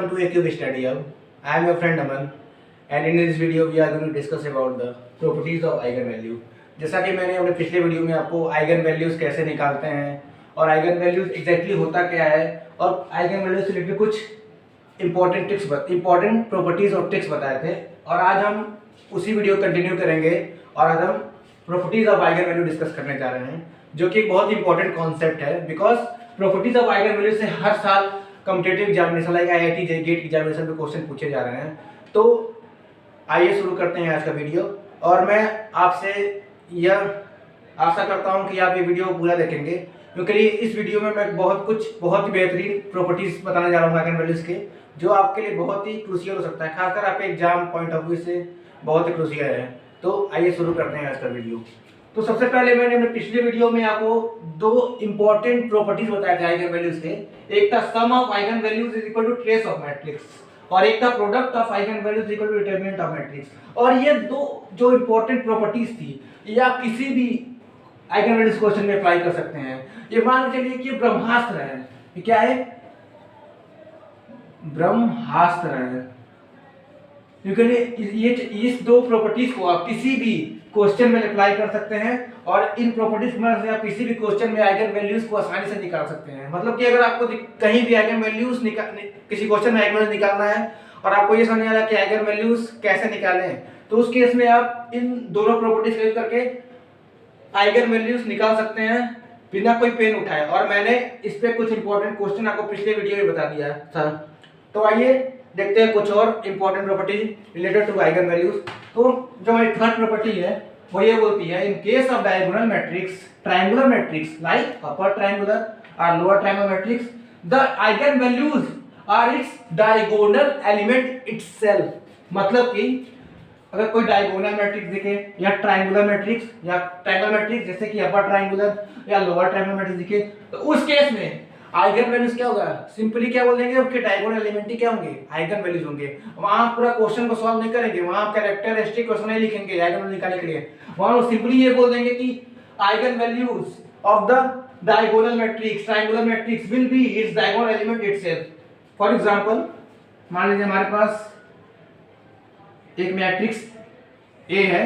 Welcome to ACube Study Hub. I am your friend Aman, and in this video we are going to discuss about the properties of eigenvalue. जैसा कि मैंने अपने पिछले video में आपको eigen values कैसे निकालते हैं और आइगन वैल्यूज एग्जैक्टली होता क्या है और आइगन वैल्यूज से रिलेटेड कुछ इंपॉर्टेंट प्रॉपर्टीज और ट्रिक्स बताए थे, और आज हम उसी वीडियो कंटिन्यू करेंगे और आज हम properties of eigen value discuss करने जा रहे हैं, जो कि एक बहुत इंपॉर्टेंट कॉन्सेप्ट है। Because properties of eigen value से हर साल competitive examination like IIT GATE examination में क्वेश्चन पूछे जा रहे हैं। तो आइए शुरू करते हैं आज का वीडियो, और मैं आपसे यह आशा करता हूं कि आप ये वीडियो पूरा देखेंगे, क्योंकि इस वीडियो में मैं बहुत ही बेहतरीन प्रॉपर्टीज बताने जा रहा हूँ आइगन वैल्यूज के, जो आपके लिए बहुत ही क्रूशियल हो सकता है, खासकर आपके एग्जाम पॉइंट ऑफ व्यू से बहुत ही क्रूशियल है। तो आइए शुरू करते हैं आज का वीडियो। तो सबसे पहले मैंने अपने पिछले वीडियो में आपको दो इंपॉर्टेंट प्रॉपर्टीज बताए थे आइगन वैल्यूज के। एक था sum of eigen values is equal to trace of matrix, और एक था product of eigen values equal to determinant of matrix. और ये दो जो इंपॉर्टेंट प्रॉपर्टीज थी, ये आप किसी भी आइगन वैल्यूज क्वेश्चन में अप्लाई कर सकते हैं। ये मान के चलिए कि ब्रह्मास्त्र है। ये क्या है? ब्रह्मास्त्र है। क्योंकि ये इस दो प्रॉपर्टीज को आप किसी भी क्वेश्चन में अप्लाई कर सकते हैं, और इन प्रॉपर्टीज की मदद से आप किसी भी क्वेश्चन में आइगन वैल्यूज को आसानी से निकाल सकते हैं। मतलब कि अगर आपको कहीं भी आइगन वैल्यूज किसी क्वेश्चन में आइगन वैल्यूज निकालना है और आपको ये समझ आ रहा है कि आइगन वैल्यूज कैसे निकालें, तो उस केस में आप इन दोनों प्रॉपर्टीज का यूज करके आइगन वैल्यूज निकाल सकते हैं बिना कोई पेन उठाए। और मैंने इस पे कुछ इंपॉर्टेंट क्वेश्चन आपको पिछले वीडियो में बता दिया था। तो आइए देखते हैं कुछ और important properties related to eigen values. तो जो हमारी थर्ड प्रॉपर्टी है वो ये बोलती है, in case of diagonal matrix, triangular matrix like upper triangular और lower triangular matrix, the eigen values are its diagonal element itself. मतलब कि अगर कोई डायगोनल मैट्रिक्स दिखे या ट्रायंगुलर मैट्रिक्स या ट्रायंगल मैट्रिक्स, जैसे कि अपर ट्रायंगुलर या लोअर ट्रायंगुलर मैट्रिक्स दिखे, तो उस केस में आइगन वैल्यूज क्या होगा? सिंपली क्या बोल देंगे, उसके डायगोनल एलिमेंट ही क्या होंगे? आइगन वैल्यूज होंगे। वहां पूरा क्वेश्चन को सॉल्व नहीं करेंगे, वहां कैरेक्टरिस्टिक क्वेश्चन नहीं लिखेंगे आइगन वैल्यू निकालने के लिए। वहां सिंपली ये बोल देंगे कि eigen values of the diagonal matrix, triangular matrix will B it's diagonal element itself. For example, मान लीजिए हमारे पास एक मैट्रिक्स A है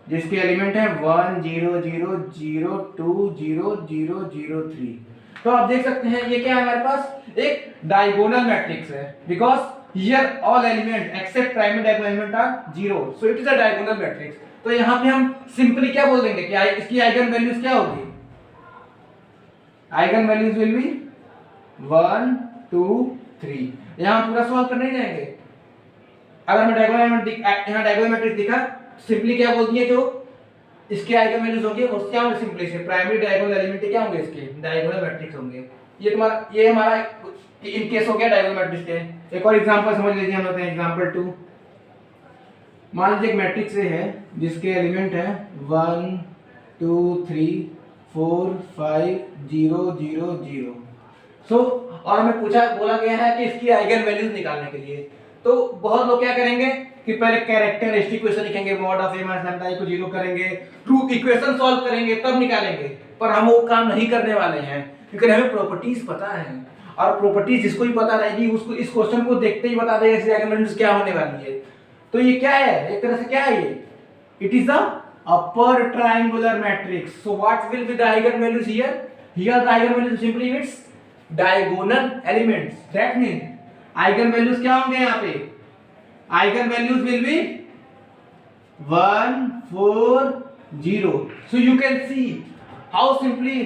जिसके एलिमेंट है 1 0 0 0 2 0 0 0 3। तो आप देख सकते हैं ये क्या है, हमारे पास एक डायगोनल मैट्रिक्स है, because here all element except primary diagonal element are 0, so it is a diagonal matrix. तो यहाँ पे हम सिंपली क्या बोल देंगे कि इसकी आइगन वैल्यूज क्या होगी? Eigen values will be 1 2 3। यहाँ पूरा सॉल्व करने नहीं जाएंगे। अगर मैं डायगोनल एलिमेंट यहाँ डायगोनल मैट्रिक्स दिखा, सिंपली क्या बोल दिए जो इसके आइगन वैल्यूज होंगे वो क्या होंगे? सिंपली से प्राइमरी डायगोनल एलिमेंट क्या होंगे? इसके डायगोनल मैट्रिक्स होंगे। ये हमारा इन केस हो गया डायगोनल मैट्रिक्स के। एक और एग्जांपल समझ लीजिए, हम लेते हैं एग्जांपल 2। मान लीजिए एक मैट्रिक्स ए है जिसके एलिमेंट है 1 2 3 4 5 0 0 0। सो और हमें बोला गया है कि इसकी आइगन वैल्यूज निकालने के लिए, तो बहुत लोग क्या करेंगे कि पहले कैरेक्टरिस्टिक इक्वेशन लिखेंगे, mod of a minus lambda को 0 करेंगे, ट्रू इक्वेशन सॉल्व करेंगे, तब निकालेंगे। पर हम वो काम नहीं करने वाले हैं, क्योंकि हमें प्रॉपर्टीज पता है, और प्रॉपर्टीज जिसको भी पता रहेगी उसको इस क्वेश्चन को देखते ही बता देगा इसकी आइगन वैल्यूज क्या होने वाली है। तो ये क्या है? एक तरह से क्या है ये? It is the upper triangular matrix. So what will be the eigen values here? Here the eigen values simply its diagonal elements. That means eigen values क्या होंगे? यहाँ पे eigen values will be 1 4 0। so you can see how simply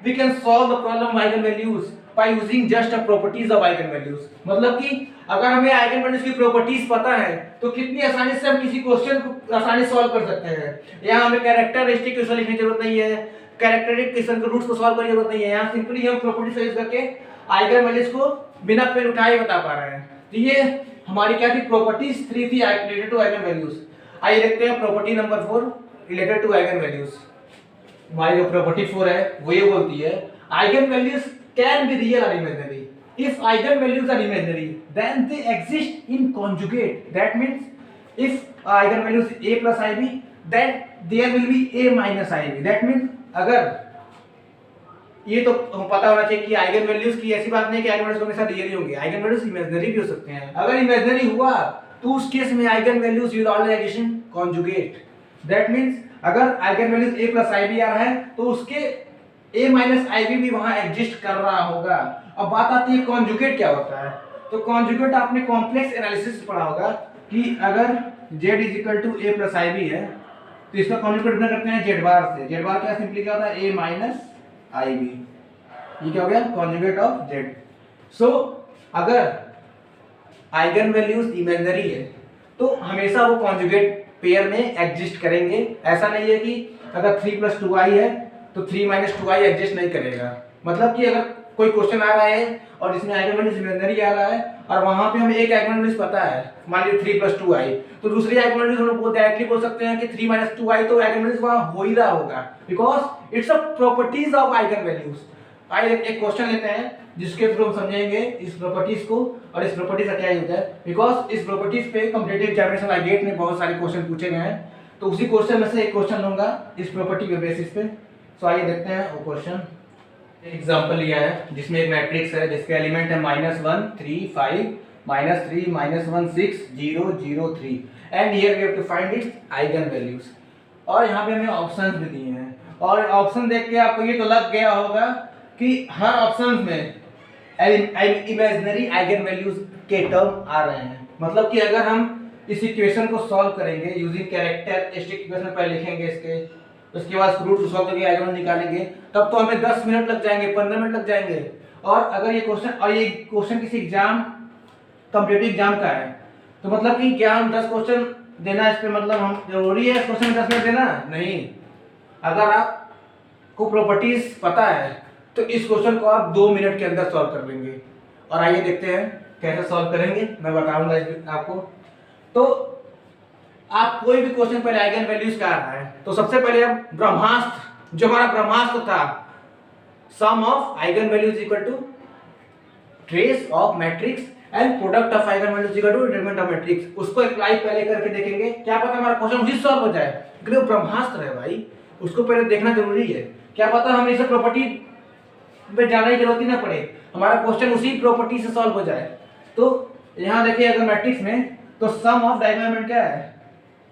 we can solve the problem of eigen values by using just the properties of eigen values। मतलब कि अगर हमें eigen values की properties पता है तो कितनी आसानी से हम किसी क्वेश्चन को आसानी सॉल्व कर सकते हैं। यहाँ हमें कैरेक्टरिस्टिक क्वेश्चन लिखने की जरूरत नहीं है, कैरेक्टरिस्टिक क्वेश्चन के रूट्स को सॉल्व करने की जरूरत नहीं है। यहाँ सिंपली हम प्रॉपर्टीज यूज करके आइगन वैल्यूज को बिना पेन उठाए बता पा रहे हैं। तो ये हमारी क्या थी? प्रॉपर्टीज 3 थी रिलेटेड टू आइगन वैल्यूज। आइए देखते हैं property number 4 related to eigen values. हमारी जो प्रॉपर्टी 4 है वो ये बोलती है, eigen values can be real और imaginary. If eigen values are imaginary then they exist in conjugate. That means if eigen values a plus ib then there will be a minus ib। That means अगर ये तो पता होना चाहिए कि eigen values की ऐसी बात नहीं कि आइगन वैल्यूज हमेशा रियल ही होंगे, आइगन वैल्यूज इमेजिनरी भी हो सकते हैं। अगर इमेजिनरी हुआ तो उस केस में eigen values will always addition conjugate. That means अगर eigen values a plus ib आ रहा है तो उसके a माइनस ib भी वहां एग्जिस्ट कर रहा होगा। अब बात आती है कॉन्जुगेट क्या होता है। तो कॉन्जुगेट आपने कॉम्प्लेक्स एनालिसिस पढ़ा होगा कि अगर z is equal to a plus ib है तो इसका कॉन्जुगेट बना करते हैं z बार से। z बार क्या सिंपली क्या होता है a माइनस ib, ये क्या हो गया कॉन्जुगेट ऑफ z। सो अगर आइगन वैल्यूज इमेजिनरी है तो हमेशा वो कॉन्जुगेट पेयर में एग्जिस्ट करेंगे। ऐसा नहीं है कि अगर 3 + 2i है तो 3 - 2i एग्जिस्ट नहीं करेगा। मतलब कि अगर कोई क्वेश्चन आ रहा है और जिसमें आइगन वैल्यूज इमेजिनरी आ रहा है और वहां पे हमें एक आइगन वैल्यूज पता है, मान लीजिए 3 + 2i, तो दूसरी आइगन वैल्यूज हम लोग डायरेक्टली बोल सकते हैं कि 3 - 2i तो आइगन वैल्यूज वहां हो ही रहा होगा, because it's a properties of eigen values. आइए एक क्वेश्चन लेते हैं जिसके थ्रू हम समझेंगे इस प्रॉपर्टीज को और इस प्रॉपर्टीज का क्या यूज है, बिकॉज इस प्रॉपर्टीज पे कॉम्पिटिटिव एग्जामिनेशन लाइक गेट में बहुत सारे क्वेश्चन पूछे गए हैं। तो उसी क्वेश्चन में से एक क्वेश्चन लूंगा इस प्रॉपर्टी के बेसिस पे। सो आइए देखते हैं वो क्वेश्चन। एग्जांपल लिया है जिसमें एक मैट्रिक्स है जिसके एलिमेंट है -1 3 5 -3 -1 6 0 0 3 and here we have to find its eigen values. और यहाँ पे हमें ऑप्शंस भी दिए हैं और ऑप्शन देख के आपको ये तो लग गया होगा कि हर ऑप्शन में इमेजिनरी आइगन वैल्यूज के टर्म आ रहे हैं। मतलब कि अगर हम इस इक्वेशन को सॉल्व करेंगे यूजिंग कैरेक्टरिस्टिक इक्वेशन पहले लिखेंगे इसके, उसके बाद रूट सॉल्व करके आइगन वैल्यू निकालेंगे, तब तो हमें 10 मिनट लग जाएंगे, 15 मिनट लग जाएंगे। और अगर ये क्वेश्चन किसी एग्जाम कॉम्पिटिटिव एग्जाम का है तो मतलब कि क्या हम 10 क्वेश्चन देना इस पे मतलब हम जरूरी है क्वेश्चन में 10 मिनट देना नहीं। अगर आपको प्रॉपर्टीज पता है तो इस क्वेश्चन को आप 2 मिनट के अंदर सॉल्व कर लेंगे। और आइए देखते हैं कैसे सॉल्व करेंगे, मैं बताऊंगा आपको। तो आप कोई भी क्वेश्चन पहले आइगन वैल्यूज का आ रहा है तो सबसे पहले हम ब्रह्मास्त्र, जो हमारा ब्रह्मास्त्र था sum of eigen values equal to trace of matrix and product of eigen values equal to determinant of matrix, उसको अप्लाई पहले करके देखेंगे। क्या पता हमारा क्वेश्चन उसी सॉल्व हो जाए, क्योंकि वो ब्रह्मास्त्र है भाई, उसको पहले देखना जरूरी है। क्या पता हमें इसे प्रॉपर्टी पे जाने की जरूरत ही ना पड़े, हमारा क्वेश्चन उसी प्रॉपर्टी से सॉल्व हो जाए। तो यहाँ देखिए अगर मैट्रिक्स में तो सम ऑफ डायगोनल एलिमेंट क्या है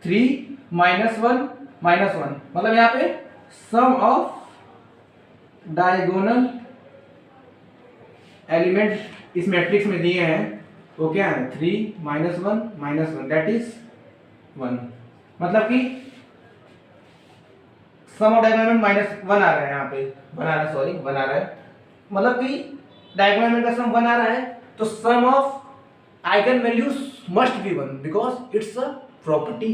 3 -1 -1, मतलब यहाँ पे सम ऑफ डायगोनल एलिमेंट इस मैट्रिक्स में दिए हैं वो क्या है 3 -1 -1 दैट इज 1। मतलब कि सम ऑफ डायगोनल एलिमेंट -1 आ रहा है, यहाँ पे बना रहा है, सॉरी बना रहा है, मतलब कि डायगोनल एलिमेंट का सम 1 आ रहा है तो sum of eigen values must be 1 because it's a property.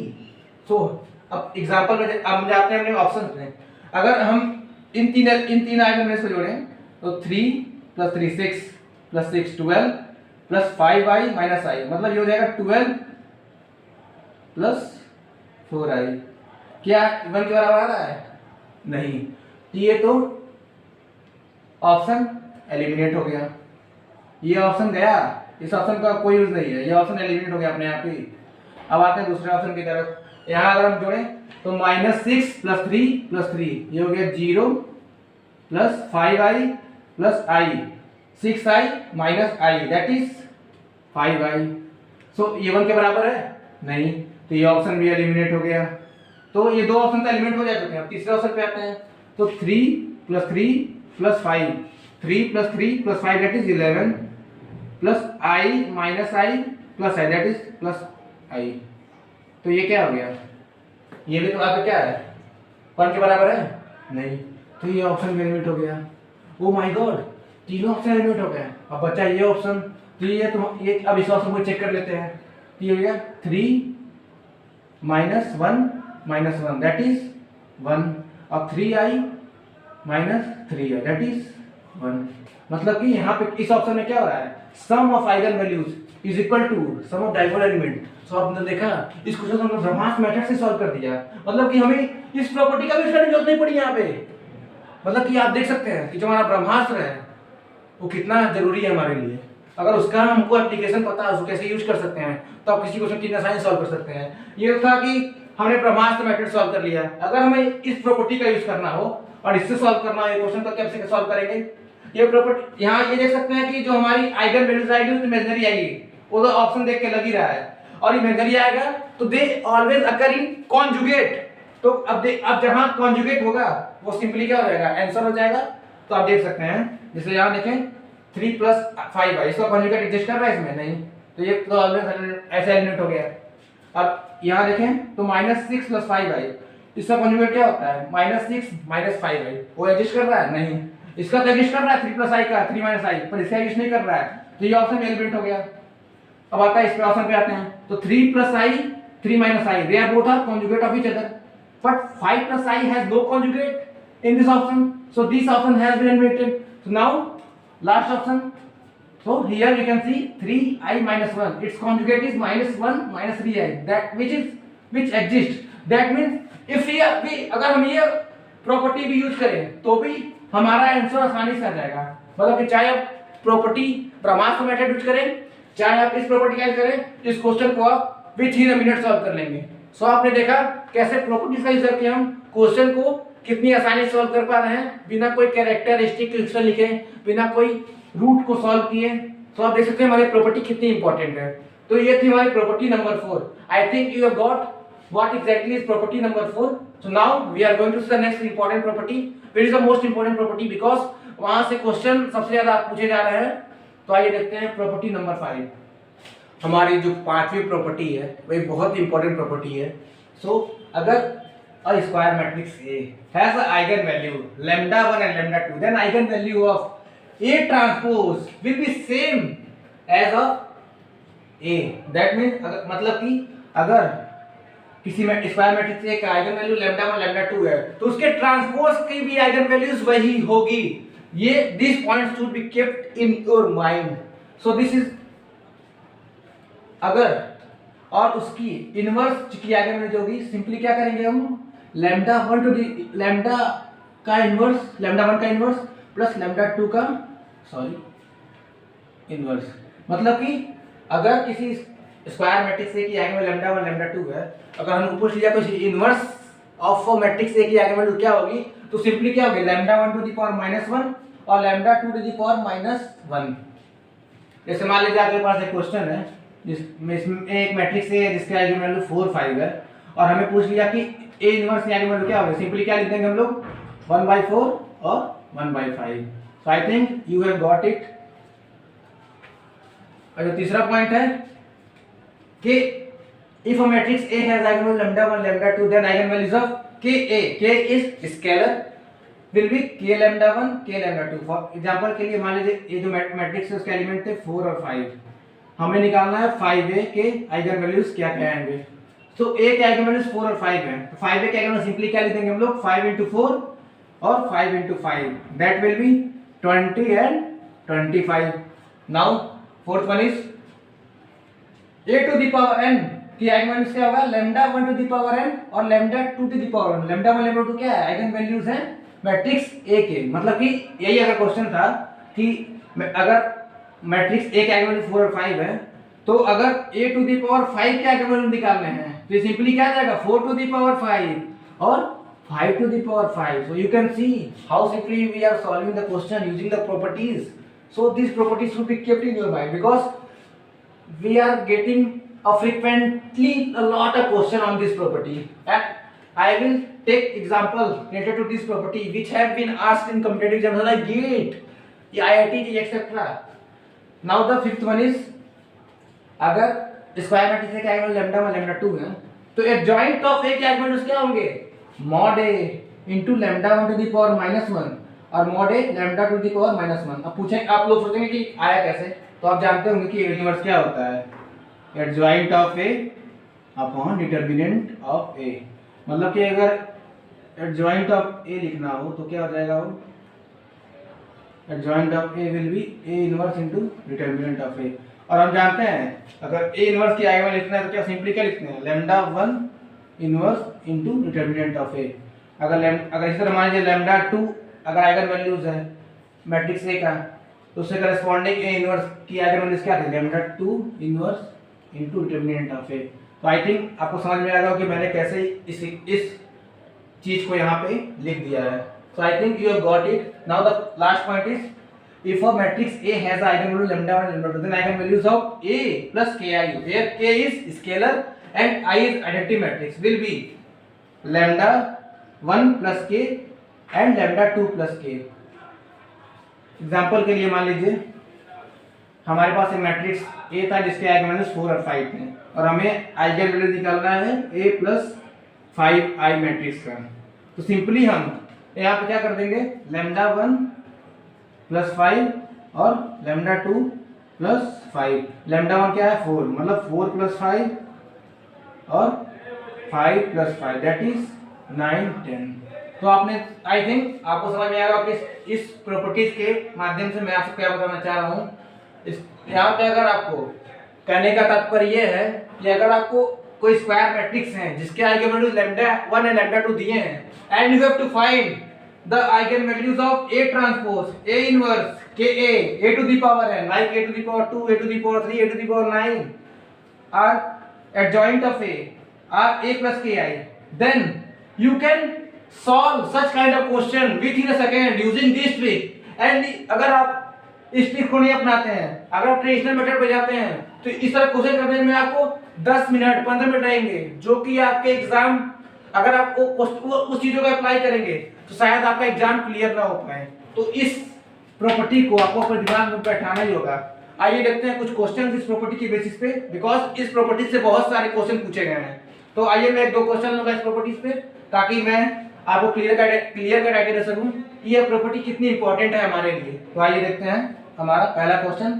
So अब एग्जांपल में अब जाते हैं अपने ऑप्शंस में। अगर हम इन तीन आइगन वैल्यूज को जोड़ें तो 3 + 3 6 + 6 12 + 5i - i, मतलब ये हो जाएगा 12 + 4i। क्या 1 के बराबर आ रहा है? नहीं, ये तो ऑप्शन एलिमिनेट हो गया, ये ऑप्शन गया, इस ऑप्शन का कोई यूज नहीं है, ये ऑप्शन एलिमिनेट हो गया अपने आप ही। अब आते हैं दूसरे ऑप्शन की तरफ। यहाँ अगर हम जोड़ें तो -6 + 3 + 3 ये हो गया 0 + 5i + i 6i - i that is 5i। सो ये 1 के बराबर है नहीं, तो ये ऑप्शन भी एलिमिनेट हो गया। तो ये दो ऑप्शन तो एलिमिनेट हो जा चुके हैं। अब तीसरे ऑप्शन पे आते हैं तो 3 + 3 + 5 3 + 3 + 5 that is 11 + i - i + i that is +i। तो ये क्या हो गया, ये भी तो आपका क्या है 1 के बराबर है नहीं, तो ये ऑप्शन एलिमिनेट हो गया। ओ माय गॉड, तीनों ऑप्शन एलिमिनेट हो गए। अब बचा ये ऑप्शन, तो ये अब इस ऑप्शन को चेक कर लेते हैं। तो ये हो गया 3 - 1 - 1 दैट इज 1 और 3i - 3i दैट इज 1। मतलब कि यहाँ पे इस ऑप्शन में क्या हो रहा है sum of eigen values is equal to sum of diagonal element. So आपने देखा इस क्वेश्चन को हमने ब्रह्मास्त्र मेथड से सॉल्व कर दिया, मतलब कि हमें इस प्रॉपर्टी का भी करने की जरूरत नहीं पड़ी यहाँ पे। मतलब कि आप देख सकते हैं कि जो हमारा ब्रह्मास्त्र है वो कितना जरूरी है हमारे लिए। अगर उसका हमको एप्लीकेशन पता है उसको कैसे यूज कर सकते हैं तो आप किसी क्वेश्चन कितना आसानी सॉल्व कर सकते हैं। ये था कि हमने ब्रह्मास्त्र मेथड सॉल्व कर लिया। अगर हमें इस प्रॉपर्टी का यूज करना हो और इससे सॉल्व करना हो ये क्वेश्चन, तो कैसे सॉल्व करेंगे? ये प्रॉपर्टी यहाँ ये देख सकते हैं कि जो हमारी आइगन वैल्यूज आएगी वो इमेजिनरी आएगी, वो तो ऑप्शन देख के लग ही रहा है, और इमेजिनरी आएगा तो they always occur in conjugate. तो अब जहां कॉन्जुगेट होगा वो सिंपली क्या हो जाएगा, आंसर हो जाएगा। तो आप देख सकते हैं, जैसे यहाँ देखें 3 + 5 है, इसका कॉन्जुगेट एग्जिस्ट कर रहा है इसमें नहीं, तो ये तो ऑलवेज ऐसे एलिमिनेट हो गया। अब यहाँ देखें तो -6 + 5 है, इसका कॉन्जुगेट क्या होता है, -6 - 5 है, वो एग्जिस्ट कर रहा है नहीं, इसका तो एग्जिस्ट कर रहा है 3 + i का 3 - i, पर इसका एग्जिस्ट नहीं कर रहा है, तो ये ऑप्शन एलिमिनेट हो गया। अब आता है इस पे, ऑप्शन पे आते हैं, तो 3 + i 3 - i, they are both are conjugate of each other, but 5 + i has no conjugate in this option, so this option has been eliminated. So now last option, so here we can see 3i - 1, its conjugate is -1 - 3i, that which exists, that means if we अगर हम ये property भी use करें तो भी हमारा answer आसानी से आ जाएगा। मतलब कि चाहे आप प्रॉपर्टी ब्रह्मास्त्र मेथड यूज करें, चाहे आप इस प्रॉपर्टी का यूज करें, इस क्वेश्चन को आप विथ इन मिनट सॉल्व कर लेंगे। सो आपने देखा कैसे प्रॉपर्टीज का यूज करके हम क्वेश्चन को कितनी आसानी से सॉल्व कर पा रहे हैं, बिना कोई कैरेक्टरिस्टिक क्वेश्चन लिखे, बिना कोई रूट को सॉल्व किए। तो आप देख सकते हैं हमारी प्रॉपर्टी कितनी इंपॉर्टेंट है। तो ये थी हमारी property number 4। I think you have got what exactly is property number 4. So now we are going to see the next important property, which is the most important property because वहां से question सबसे ज्यादा पूछे जा रहे हैं। तो आइए देखते हैं प्रॉपर्टी नंबर 5। हमारी जो पांचवी प्रॉपर्टी है वही बहुत इंपॉर्टेंट प्रॉपर्टी है। सो अगर a square matrix A has an eigen value λ1 and λ2, then eigen value of A transpose will be same as of A. That means मतलब कि अगर किसी में स्क्वायर मैट्रिक्स ए का आइगन वैल्यू λ1 λ2 है तो उसके ट्रांसपोज की भी आइगन वैल्यूज वही होगी। ये this point should be kept in your mind. So this is अगर और उसकी इनवर्स की आइगन वैल्यू होगी, सिंपली क्या करेंगे हम, λ1 टू द लैम्डा का इनवर्स, λ1 का इनवर्स प्लस λ2 का इनवर्स। मतलब कि अगर किसी स्क्वायर मैट्रिक्स ए की आइगन वैल्यू λ1 λ2 है, अगर हम पूछ लिया तो इनवर्स ऑफ मैट्रिक्स ए की आइगन वैल्यू क्या होगी, तो सिंपली क्या होगी, λ1 टू द पावर -1 और λ2 टू द पावर -1। जैसे मान लीजिए आपके पास एक क्वेश्चन है जिसमें एक मैट्रिक्स ए है जिसकी आइगन वैल्यू 4 5 है, और हमें पूछ लिया कि ए इनवर्स की आइगन वैल्यू क्या होगी, सिंपली क्या लिख देंगे हम लोग, 1/4 और 1/5। So I think you have got it. और जो तीसरा पॉइंट है कि if a matrix A has eigenvalue λ1 λ2, then eigenvalues of K is scalar will be K λ1 K λ2। For example के लिए मान लीजिए ये जो मैट्रिक्स है उसके एलिमेंट थे 4 और 5, हमें निकालना है 5A के आइगन वैल्यूज क्या क्या आएंगे। तो A के आइगन वैल्यूज 4 और 5 हैं, तो 5A के आइगन वैल्यू सिंपली क्या लिख देंगे हम लोग, 5 × 4 और 5 × 5, that will be 20 and 25। Now fourth one is A to the power n की आइगन वैल्यूज क्या होगा, λ1 टू द पावर n और λ2 टू द पावर n। λ1 λ2 क्या है, आइगन वैल्यूज हैं मैट्रिक्स A के। मतलब कि यही अगर क्वेश्चन था कि अगर मैट्रिक्स A के आइगन वैल्यू 4 और 5 है, तो अगर A टू द पावर 5 के आइगन वैल्यू निकालने हैं तो सिंपली क्या आ जाएगा, 4 टू द पावर 5 और 5 to the power 5। So you can see how simply we are solving the question using the properties. So this properties should be kept in your mind because we are getting a lot of question on this property, and I will take example related to this property which have been asked in competitive exams like GATE, IIT, etc. Now the fifth one is अगर square matrix के eigen value λ1 λ2 है तो adjoint of ए के eigen values क्या होंगे, mod a into λ1 to the power -1 और mod a λ2 to the power -1। अब पूछें, आप लोग सोचेंगे कि आया कैसे, तो आप जानते होंगे कि इनवर्स क्या होता है, adjoint of A upon determinant of A. मतलब कि अगर एडजॉइंट ऑफ ए लिखना हो तो क्या हो जाएगा, वो adjoint of A will be A inverse into determinant of A. और हम जानते हैं अगर ए इनवर्स की आइगन लिखना है तो क्या सिंपली क्या लिखते हैं, λ1 इनवर्स इनटू डिटरमिनेंट ऑफ ए। अगर इस तरह मान लीजिए λ2 अगर आइगन वैल्यूज है मैट्रिक्स ए का, तो उससे करस्पॉन्डिंग ए इनवर्स की आइगन वैल्यूज क्या थे, λ2 इनवर्स इनटू डिटरमिनेंट ऑफ ए। तो आई थिंक आपको समझ में आ रहा हो कि मैंने कैसे इस चीज को यहाँ पे लिख दिया है. So I think you have got it. Now the last point is if a matrix A has an eigenvalue lambda 1 and lambda 2, then eigenvalues of A plus Ki, where K is scalar and I is identity matrix, will be lambda 1 plus K and lambda 2 plus K. Example के लिए मान लीजिए हमारे पास एक matrix A था जिसके eigenvalues 4 और 5 थे और हमें eigenvalue निकालना है A plus 5i मैट्रिक्स का. तो सिंपली हम यहाँ पे क्या कर देंगे, lambda 1 प्लस 5 और लैम्डा 2 प्लस 5. लैम्डा 1 क्या है 4, मतलब 4 प्लस 5 और 5 प्लस 5 दैट इज 9 10. तो आपने आई थिंक आपको समझ में आएगा कि इस प्रॉपर्टीज के माध्यम से मैं आपको क्या बताना चाह रहा हूँ. इस यहाँ पे अगर आपको कहने का तात्पर्य ये है कि अगर आपको कोई स्क्वायर मैट्रिक्स है जिसके आइगनवैल्यूज लैम्डा 1 एंड लैम्डा 2 दिए हैं and you have to find the eigenvalues of A transpose, A inverse, Ka, A to the power n, like A to the power 2, A to the power 3, A to the power 9 are adjoint of A, are A plus Ki. Then you can solve such kind of question within a second using this trick. And अगर आप इस trick को नहीं अपनाते हैं, अगर आप traditional method पे जाते हैं तो इस तरह क्वेश्चन करने में आपको 10 मिनट 15 मिनट लगेंगे, जो कि आपके एग्जाम अगर आपको उस चीजों को अप्लाई करेंगे तो शायद आपका एग्जाम क्लियर ना हो पाए. तो इस प्रॉपर्टी को आपको अपने दिमाग में बैठाना ही होगा. आइए देखते हैं कुछ क्वेश्चन इस प्रॉपर्टी के बेसिस पे, बिकॉज इस प्रॉपर्टी से बहुत सारे क्वेश्चन पूछे गए हैं. तो आइए मैं 2 क्वेश्चन लूंगा इस प्रॉपर्टीज पे ताकि मैं आपको क्लियर कट आइडिया दे सकूं कि यह प्रॉपर्टी कितनी इंपॉर्टेंट है हमारे लिए. तो आइए देखते हैं. हमारा पहला question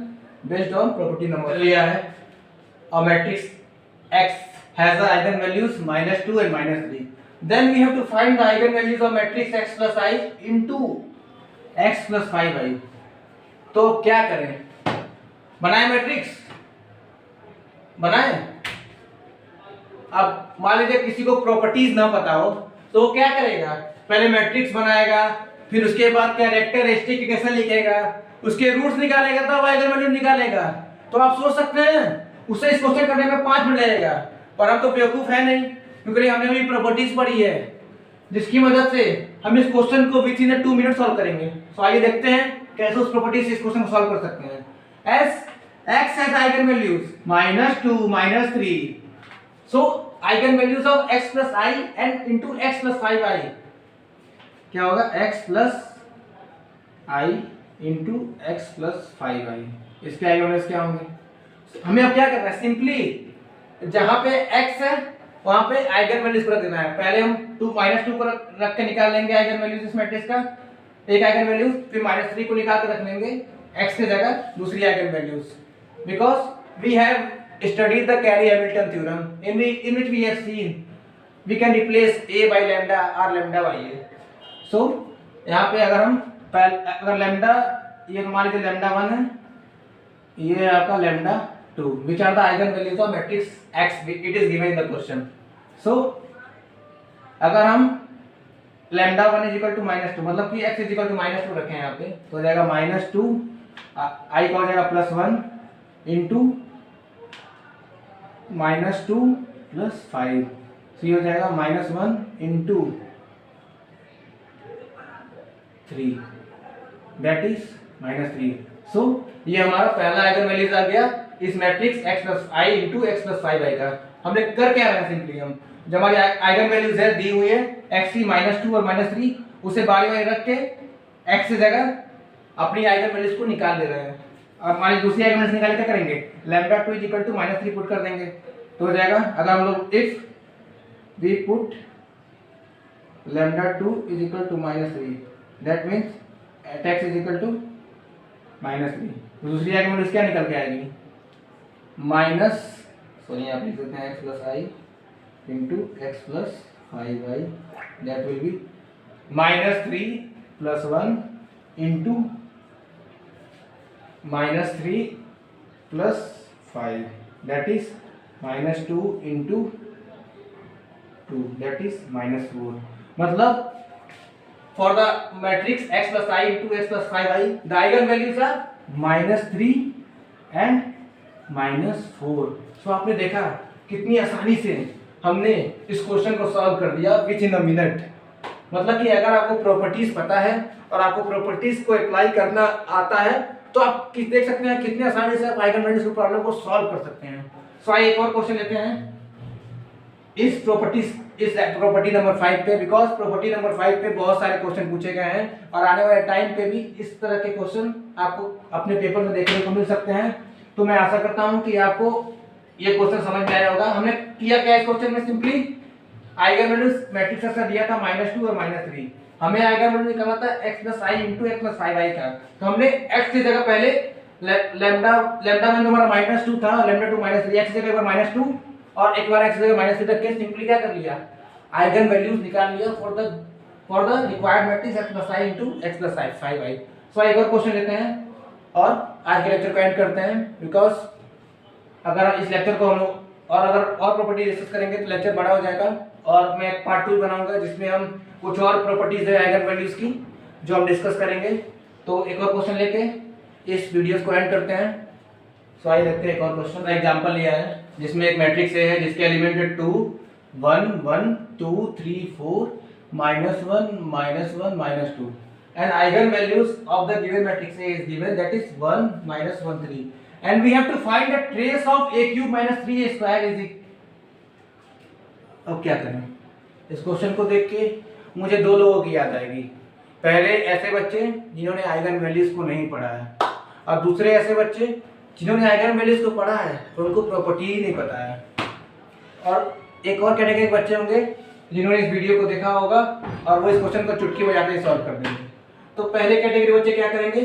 based on property number लिया है. A matrix X has the eigenvalues -2 and -3. Then we have to find the eigenvalues of matrix X plus I into X plus 5i. तो क्या करें, बनाए मैट्रिक्स बनाए. अब मान लीजिए किसी को प्रॉपर्टीज ना पता हो तो वो क्या करेगा, पहले मैट्रिक्स बनाएगा, फिर उसके बाद कैरेक्टरिस्टिक कैसे लिखेगा, उसके रूट्स निकालेगा, तब आइगनवैल्यू निकालेगा. तो आप सोच सकते हैं उसे इस क्वेश्चन करने में 5 मिनट लगेगा, पर हम तो बेवकूफ है नहीं, क्योंकि हमने अभी प्रॉपर्टीज पढ़ी है जिसकी मदद से हम इस क्वेश्चन को विद इन 2 मिनट सॉल्व करेंगे. तो आइए देखते हैं कैसे उस प्रॉपर्टी से इस क्वेश्चन को सॉल्व कर सकते हैं. S x has eigenvalues -2 -3, so eigenvalues of x plus I and into x plus 5i क्या होगा, x plus I into x plus 5i. इसके eigenvalues क्या होंगे. हमें अब क्या करना है, सिंपली जहां पे x है वहां पे आइगन वैल्यूज रख देना है. पहले हम 2 -2 को रख के निकाल लेंगे आइगन वैल्यूज इस मैट्रिक्स का, एक आइगन वैल्यूज, फिर -3 को निकाल के रख लेंगे x के जगह दूसरी eigenvalues, because we have studied the Cayley Hamilton theorem in which we have seen we can replace a by lambda or lambda by a. so यहाँ पे अगर लैम्डा, ये मान लीजिए लैम्डा 1 है, ये आपका lambda 2, which are the eigenvalues of matrix X, it is given in the question. So अगर हम lambda 1 is equal to -2, मतलब कि x is equal to -2 रखें यहाँ पे, तो हो जाएगा -2, I का हो जाएगा +1 into -2 + 5, so ये हो जाएगा -1 into 3 that is -3. so ये हमारा पहला आइगन वैल्यूज आ गया इस matrix x plus I into x plus 5i का. हमने कर क्या रहे हैं, सिंपली हम जो हमारी आइगन वैल्यूज है दी हुई है x की -2 और -3, उसे बारी बारी रख के x की जगह अपनी आइगन वैल्यूज को निकाल दे रहे हैं. अब हमारी दूसरी आइगन वैल्यूज निकाल क्या करेंगे, लैम्डा 2 = -3 पुट कर देंगे, तो हो जाएगा. अगर हम लोग if we put lambda 2 = -3, that means x = -3, तो दूसरी आइगन वैल्यूज क्या निकल के आएगी, आप लिख सकते हैं x plus I into x plus 5i, that will be -3 + 1 into -3 + 5, that is -2 into 2, that is -4. मतलब for the matrix x plus I into x plus 5i, the eigenvalues are -3 and -4. सो आपने देखा कितनी आसानी से हमने इस क्वेश्चन को solve कर दिया विच इन अ मिनट। मतलब कि अगर आपको प्रॉपर्टीज पता है और आपको प्रॉपर्टीज को अप्लाई करना आता है तो आप देख सकते हैं कितनी आसानी से आप आइगन वैल्यूज की प्रॉब्लम को सॉल्व कर सकते हैं। सो आइए एक और क्वेश्चन लेते हैं इस प्रॉपर्टी नंबर 5 पे, बिकॉज प्रॉपर्टी नंबर 5 पे बहुत सारे क्वेश्चन पूछे गए हैं और आने वाले टाइम पे भी इस तरह के क्वेश्चन आपको अपने पेपर में देखने को मिल सकते हैं। तो मैं आशा करता हूं कि आपको ये क्वेश्चन समझ में आया होगा। हमने किया क्या इस क्वेश्चन में, सिंपली आइगन वैल्यूज मैट्रिक्स का दिया था -2 और -3, हमें आइगन वैल्यू निकालना था x + i * x + 5i का। तो हमने x की जगह पहले लैम्डा में हमारा -2 था, लैम्डा 2 -3, x की जगह -2 और एक बार x की जगह -3 रख के सिंपली क्या कर लिया, आइगन वैल्यूज निकाल लिया for the required matrix x + i * x + 5i। सो एक और क्वेश्चन लेते हैं और आज के लेक्चर को एंड करते हैं, बिकॉज अगर इस लेक्चर को हम और अगर और प्रॉपर्टी डिस्कस करेंगे तो लेक्चर बड़ा हो जाएगा और मैं पार्ट 2 बनाऊंगा जिसमें हम कुछ और प्रॉपर्टीज है आइगन वैल्यूज की जो हम डिस्कस करेंगे। तो एक और क्वेश्चन लेके इस वीडियोस को एंड करते हैं। सो आइए देखते हैं एक और क्वेश्चन। एग्जांपल लिया है जिसमें एक मैट्रिक्स है जिसके एलिमेंट है 2 1 1 2 3 4 -1 -1 -2 and eigen values of the given matrix A is given, that is 1 -1 3, and we have to find the trace of a³ - 3a² is equal। अब क्या करें, इस क्वेश्चन को देख के मुझे दो लोगों की याद आएगी। पहले ऐसे बच्चे जिन्होंने आइगन वैल्यूज को नहीं पढ़ा है और दूसरे ऐसे बच्चे जिन्होंने आइगन वैल्यूज को पढ़ा है और उनको प्रॉपर्टी ही नहीं पता है, और एक और कैटेगरी के बच्चे होंगे जिन्होंने इस वीडियो को देखा होगा और वो इस क्वेश्चन को चुटकी बजाते ही सॉल्व कर देंगे। तो पहले कैटेगरी बच्चे क्या करेंगे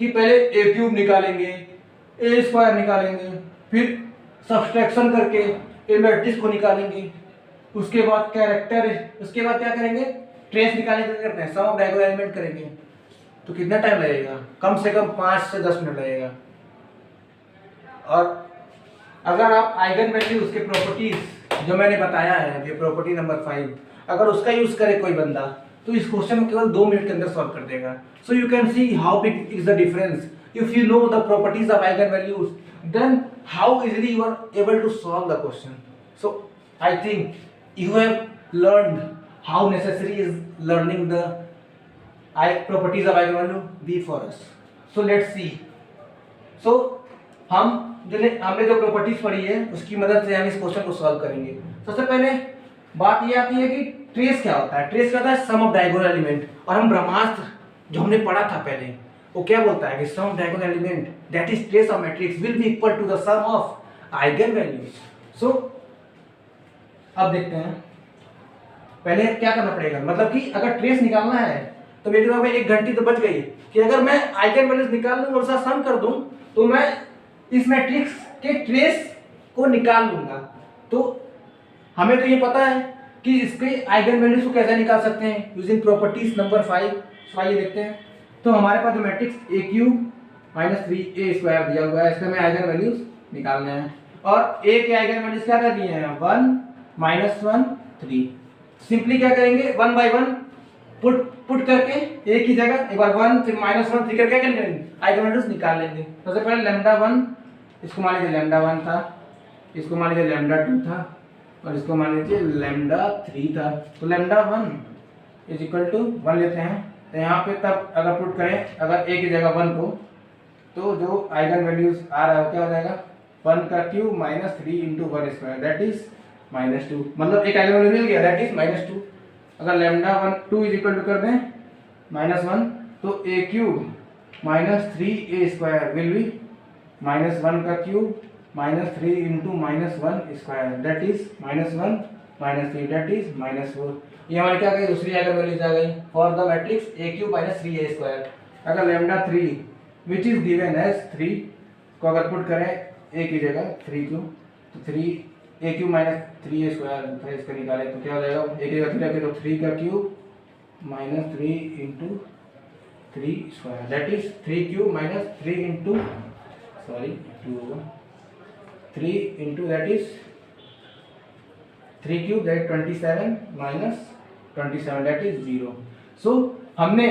कि पहले a³ निकालेंगे, a² निकालेंगे, फिर सब्सट्रैक्शन करके ए मैट्रिक्स को निकालेंगे, उसके बाद कैरेक्टर, उसके बाद क्या करेंगे, ट्रेस निकालने के लिए करते हैं, सम ऑफ डायगोनल एलिमेंट करेंगे। तो कितना टाइम लगेगा, कम से कम 5 से 10 मिनट लगेगा। और अगर आप आइगन वैल्यू उसके प्रॉपर्टीज जो मैंने बताया है, ये प्रॉपर्टी नंबर 5, अगर उसका यूज करे कोई बंदा तो इस क्वेश्चन को केवल 2 मिनट के अंदर सॉल्व कर देगा। So you can see how big is the difference if you know the properties of eigen values, then how easily you are able to solve the question. So I think you have learned how necessary is learning the properties of eigenvalue be for us. So let's see. So हमने जो properties पढ़ी है उसकी मदद से हम इस question को सॉल्व करेंगे। सबसे पहले बात ये आती है कि ट्रेस क्या होता है। ट्रेस क्या होता है, सम ऑफ डायगोनल एलिमेंट। और हम ब्रह्मास्त्र जो हमने पढ़ा था पहले वो क्या बोलता है कि sum of diagonal element that is trace of matrix will be equal to the sum of eigen values. So अब देखते हैं पहले क्या करना पड़ेगा, मतलब कि अगर ट्रेस निकालना है तो मेरे दिमाग में एक घंटी तो बच गई कि अगर मैं आइगन वैल्यूज निकाल लूं और उसका सम कर दूं तो मैं इस मैट्रिक्स के ट्रेस को निकाल लूंगा। तो हमें तो ये पता है कि इसके आइगन वैल्यूज को कैसे निकाल सकते हैं यूजिंग प्रॉपर्टीज नंबर 5। सो आइए देखते हैं। तो हमारे पास जो मैट्रिक्स a³ - 3a² दिया हुआ है, इसका हमें आइगन वैल्यूज निकालने हैं और a के आइगन वैल्यूज क्या कर दिए हैं, 1 -1 3। सिंपली क्या करेंगे, 1 बाय 1 पुट करके a की जगह एक बार 1 फिर -1 3 करके क्या करेंगे, आइगन वैल्यूज निकाल लेंगे। सबसे पहले λ1, इसको मान लीजिए λ1 था, इसको मान लीजिए λ2 था और इसको मान लीजिए λ3 था। तो λ1 = 1 लेते हैं। तो यहाँ पे तब अगर पुट करें अगर a की जगह 1 को, तो जो आइगन वैल्यूज आ रहा है क्या हो जाएगा, 1³ - 3 × 1² दैट इज -2। मतलब एक आइगन वैल्यू मिल गया दैट इज -2। अगर λ2 = कर दें -1 तो a³ - 3a² will be -1³ - 3 × -1² that is -1 - 3 that is -4। ये हमारी क्या गई, दूसरी आइगन वैल्यूज आ गई for the matrix a³ - 3a²। अगर λ3 विच इज गिवन एज 3 को अगर पुट करें a की जगह 3³ तो 3 a³ - 3a² इसका निकाले तो क्या हो जाएगा, a की जगह 3 रखे तो 3³ - 3 × 3² that is 3³ - 3 × 3 that is 3³ that 27 - 27 that is 0। सो हमने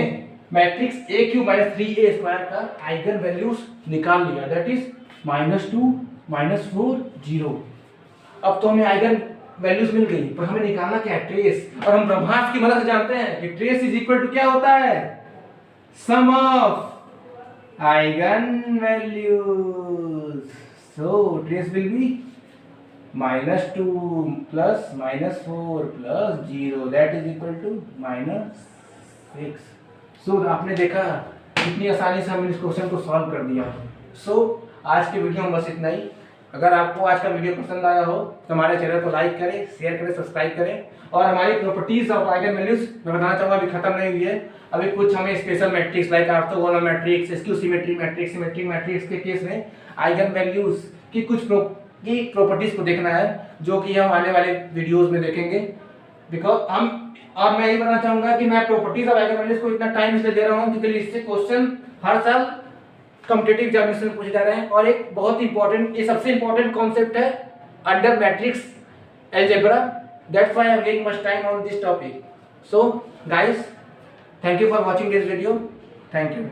मैट्रिक्स a³ - 3a² का आइगन वैल्यूज निकाल लिया दैट इज -2 - 4 0। अब तो हमें आइगन वैल्यूज मिल गई, पर हमें निकालना क्या है, ट्रेस। और हम ब्रह्मास्त्र की मदद से जानते हैं कि ट्रेस इज इक्वल टू क्या होता है, sum of eigen values. So trace will be -2 plus -4 plus 0 that is equal to -6। So आपने देखा कितनी आसानी से हमने इस क्वेश्चन को सॉल्व कर दिया। सो आज के वीडियो में बस इतना ही। अगर आपको आज का वीडियो पसंद आया हो तो हमारे चैनल को लाइक करें, शेयर करें, सब्सक्राइब करें। और हमारी प्रॉपर्टीज ऑफ आइगन वैल्यूज मैं बताना चाहूँगा अभी खत्म नहीं हुई है। अभी कुछ हमें special matrix like orthogonal matrix, skew symmetric matrix, symmetric matrix के केस में आइगन वैल्यूज की कुछ प्रॉपर्टीज को देखना है, जो कि हम आने वाले वीडियोस में देखेंगे। बिकॉज हम, और मैं ये बताना चाहूंगा कि मैं प्रॉपर्टीज ऑफ आइगन वैल्यूज को इतना टाइम इसलिए दे रहा हूँ क्योंकि इससे क्वेश्चन हर साल कॉम्पिटिटिव एग्जामिनेशन में पूछे जा रहे हैं। और एक बहुत इंपॉर्टेंट, ये सबसे इंपॉर्टेंट कॉन्सेप्ट है under matrix algebra, that's why I am giving much time on this topic. So guys, thank you for watching this video, thank you.